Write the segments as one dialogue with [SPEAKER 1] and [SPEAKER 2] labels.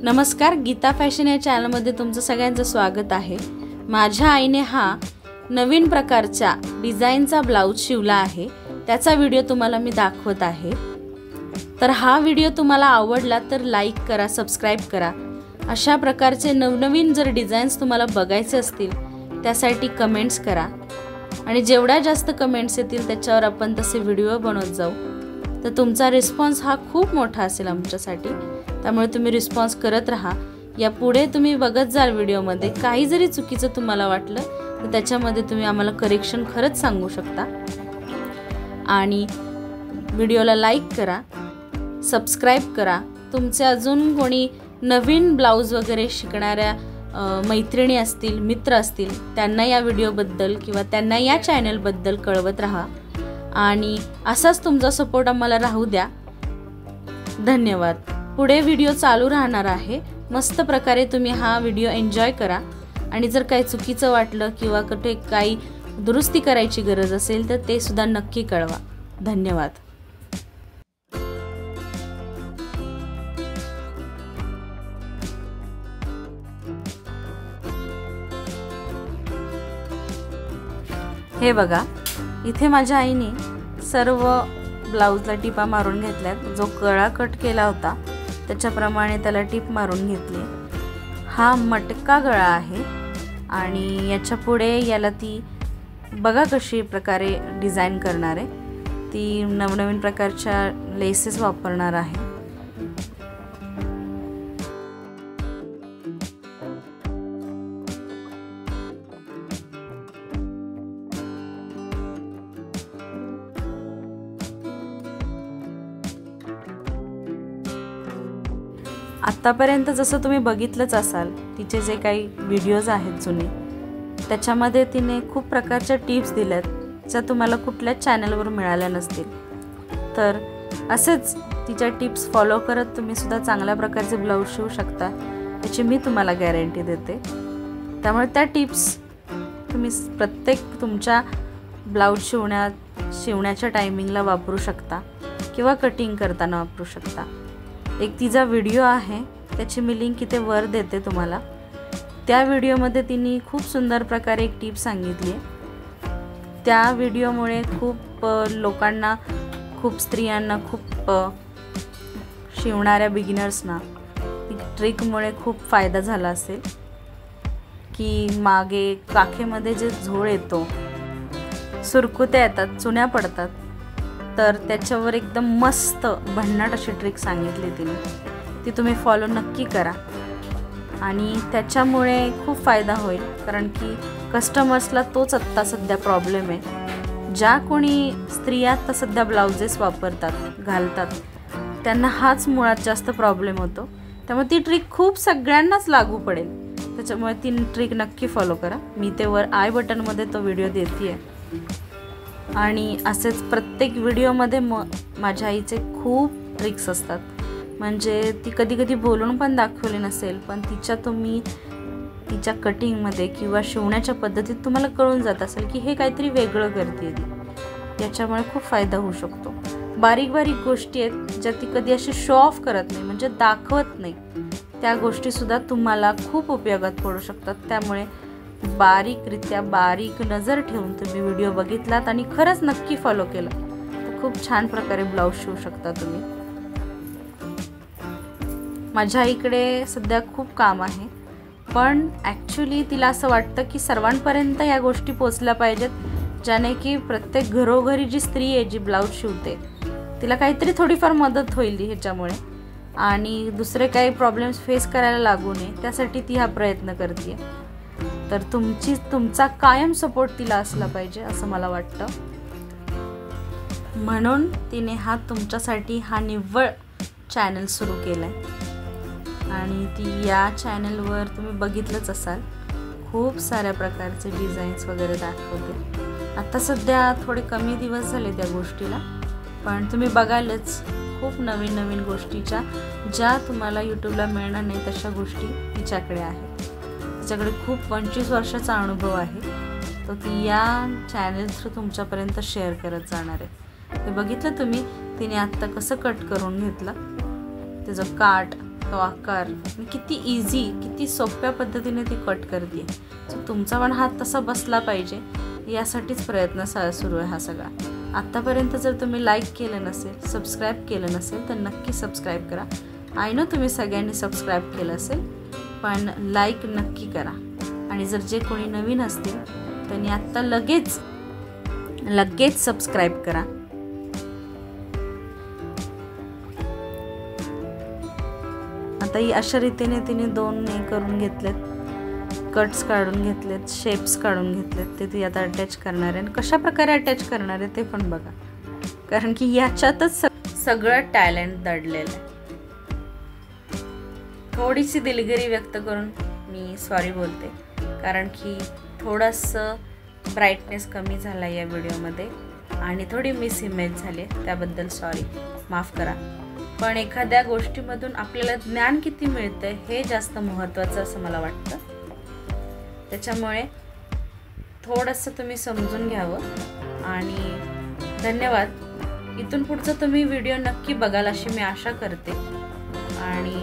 [SPEAKER 1] नमस्कार, गीता फॅशन या चॅनलमध्ये तुमचं सगळ्यांचं स्वागत आहे। माझ्या आईने हा नवीन प्रकारचा डिझाईनचा ब्लाउज शिवला आहे, त्याचा व्हिडिओ तुम्हाला मी दाखवत आहे। तर हा व्हिडिओ तुम्हाला आवडला तर लाईक करा, सबस्क्राइब करा। अशा प्रकारचे नवनवीन जर डिझाईन्स तुम्हाला बघायचे असतील त्यासाठी कमेंट्स करा आणि जेवढ्या जास्त कमेंट्स येतील त्याच्यावर आपण तसे व्हिडिओ बनवत जाऊ। तर तुमचा रिस्पॉन्स हा खूप मोठा असेल आमच्यासाठी, त्यामुळे तुम्ही रिस्पॉन्स करत राहा। या पुढे तुम्ही बघत जाल व्हिडिओमध्ये काही जरी चुकीचं तुम्हाला वाटलं तर त्याच्यामध्ये तुम्ही आम्हाला करेक्शन खरंच सांगू शकता। आणि व्हिडिओला लाईक करा, सबस्क्राइब करा। तुमचे अजून कोणी नवीन ब्लाउज वगैरे शिकणाऱ्या मैत्रिणी असतील, मित्र असतील, त्यांना या व्हिडिओबद्दल किंवा त्यांना या चॅनलबद्दल कळवत राहा आणि असाच तुमचा सपोर्ट आम्हाला राहू द्या। धन्यवाद। पुढे व्हिडिओ चालू राहणार आहे, मस्त प्रकारे तुम्ही हा व्हिडिओ एन्जॉय करा आणि जर काही चुकीचं वाटलं किंवा कुठे काही दुरुस्ती करायची गरज असेल तर ते सुद्धा नक्की कळवा। धन्यवाद। हे बघा, इथे माझ्या आईने सर्व ब्लाउजला टिपा मारून घेतल्यात। जो गळा कट केला होता त्याच्याप्रमाणे त्याला टिप मारून घेतली। हा मटका गळा आहे आणि याच्या पुढे याला ती बघा कशी प्रकारे डिझाइन करणार आहे। ती नवनवीन प्रकारच्या लेसेस वापरणार आहे। आतापर्यंत जसं तुम्ही बघितलंच असाल, तिचे जे काही व्हिडिओज आहेत जुने, त्याच्यामध्ये तिने खूप प्रकारच्या टिप्स दिल्यात ज्या तुम्हाला कुठल्याच चॅनलवर मिळाल्या नसतील। तर असेच तिच्या टिप्स फॉलो करत तुम्ही सुद्धा चांगल्या प्रकारचे ब्लाउज शिवू शकता, याची मी तुम्हाला गॅरंटी देते। त्यामुळे त्या टिप्स तुम्ही प्रत्येक तुमच्या ब्लाउज शिवण्याच्या टायमिंगला वापरू शकता किंवा कटिंग करताना वापरू शकता। एक तिचा व्हिडिओ आहे, त्याची मी लिंक इथे वर देते तुम्हाला। त्या व्हिडिओमध्ये तिने खूप सुंदर प्रकारे एक टिप सांगितली आहे। त्या व्हिडिओमुळे खूप लोकांना, खूप स्त्रियांना, खूप शिवणाऱ्या बिगिनर्सना ती ट्रिकमुळे खूप फायदा झाला असेल की मागे काखेमध्ये जे झोळ येतो, सुरकुत्या येतात, चुन्या पडतात, तर त्याच्यावर एकदम मस्त भन्नाट अशी ट्रिक सांगितली तिने। ती तुम्ही फॉलो नक्की करा आणि त्याच्यामुळे खूप फायदा होईल, कारण की कस्टमर्सला तोच आत्ता सध्या प्रॉब्लेम आहे। ज्या कोणी स्त्रिया आता सध्या ब्लाउजेस वापरतात, घालतात, त्यांना हाच मुळात जास्त प्रॉब्लेम होतो। त्यामुळे ती ट्रिक खूप सगळ्यांनाच लागू पडेल, त्याच्यामुळे ती ट्रिक नक्की फॉलो करा। मी ते वर आय बटनमध्ये तो व्हिडिओ देते आणि असेच प्रत्येक व्हिडिओमध्ये माझ्या आईचे खूप ट्रिक्स असतात। म्हणजे ती कधी कधी बोलून पण दाखवली नसेल, पण तिच्या कटिंगमध्ये किंवा शिवण्याच्या पद्धतीत तुम्हाला कळून जात असेल की हे काहीतरी वेगळं करते ती। याच्यामुळे खूप फायदा होऊ शकतो। बारीक बारीक गोष्टी आहेत ज्या ती कधी अशी शो ऑफ करत नाही, म्हणजे दाखवत नाही, त्या गोष्टीसुद्धा तुम्हाला खूप उपयोगात पडू शकतात। त्यामुळे बारीकरित्या, बारीक नजर ठेवून तुम्ही व्हिडिओ बघितलात आणि खरंच नक्की फॉलो केलं तर खूप छान प्रकारे ब्लाउज शिवू शकता तुम्ही। माझ्या आईकडे सध्या खूप काम आहे, पण ॲक्च्युली तिला असं वाटतं की सर्वांपर्यंत या गोष्टी पोचल्या पाहिजेत, ज्याने की प्रत्येक घरोघरी जी स्त्री आहे जी ब्लाउज शिवते तिला काहीतरी थोडीफार मदत होईल ह्याच्यामुळे, आणि दुसरे काही प्रॉब्लेम्स फेस करायला लागू नये त्यासाठी ती हा प्रयत्न करते। तर तुमचा कायम सपोर्ट तिला असला पाहिजे असं मला वाटतं। म्हणून तिने तुमच्यासाठी हा निव्वळ चॅनल सुरू केलाय आणि ती या चॅनलवर तुम्ही बघितलंच असाल, खूप साऱ्या प्रकारचे डिझाईन्स वगैरे दाखवते। आता सध्या थोडे कमी दिवस झाले त्या गोष्टीला, पण तुम्ही बघालच खूप नवीन नवीन गोष्टीच्या ज्या तुम्हाला यूट्यूबला मिळणार नाही तशा गोष्टी तिच्याकडे आहेत। तिच्याकडे खूप 25 वर्षाचा अनुभव आहे, तो ती या चॅनल थ्रू तुमच्यापर्यंत शेअर करत जाणार आहे। ते बघितलं तुम्ही, तिने आत्ता कसं कट करून घेतलं, त्याचं काट तो आकार किती इझी, किती सोप्या पद्धतीने ती कट करते. सो तुमचा पण हात तसा बसला पाहिजे यासाठीच प्रयत्न सुरू आहे हा सगळा. आत्तापर्यंत जर तुम्ही लाईक केलं नसेल, सबस्क्राईब केलं नसेल तर नक्की सबस्क्राईब करा. आय नो तुम्ही सगळ्यांनी सबस्क्राईब केलं असेल, पण लाईक नक्की करा. आणि जर जे कोणी नवीन असतील त्यांनी आत्ता लगेच सबस्क्राईब करा. आता ही अशा रीतीने तिने 2 करून घेतलेत, कट्स काढून घेतलेत, शेप्स काढून घेतलेत. ते ती आता अटॅच करणार आहे. आणि कशा प्रकारे अटॅच करणार आहे ते पण बघा, कारण की याच्यातच सगळं टॅलेंट दडलेलं आहे. थोडीशी दिलगिरी व्यक्त करून मी सॉरी बोलते, कारण की थोडंसं ब्राईटनेस कमी झाला या व्हिडिओमध्ये आणि थोडी मिस इमेज झाली, त्याबद्दल सॉरी, माफ करा. पण एखाद्या गोष्टीमधून आपल्याला ज्ञान किती मिळतं हे जास्त महत्त्वाचं असं मला वाटतं. त्याच्यामुळे थोडंसं तुम्ही समजून घ्यावं. आणि धन्यवाद. इथून पुढचं तुम्ही व्हिडिओ नक्की बघाल अशी मी आशा करते. आणि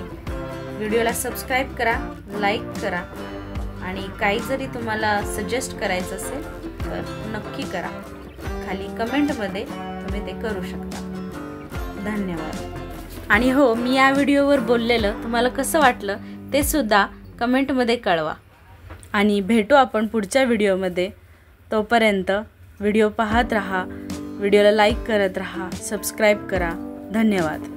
[SPEAKER 1] व्हिडिओला सबस्क्राईब करा, लाईक करा. आणि काही जरी तुम्हाला सजेस्ट करायचं असेल तर नक्की करा. खाली कमेंटमध्ये तुम्ही ते करू शकता. धन्यवाद. आणि हो, मी या व्हिडिओवर बोललेलं तुम्हाला कसं वाटलं ते सुद्धा कमेंटमध्ये कळवा. आणि भेटू आपण पुढच्या व्हिडिओमध्ये. तोपर्यंत व्हिडिओ पाहत राहा, व्हिडिओला लाईक करत राहा, सबस्क्राईब करा. धन्यवाद.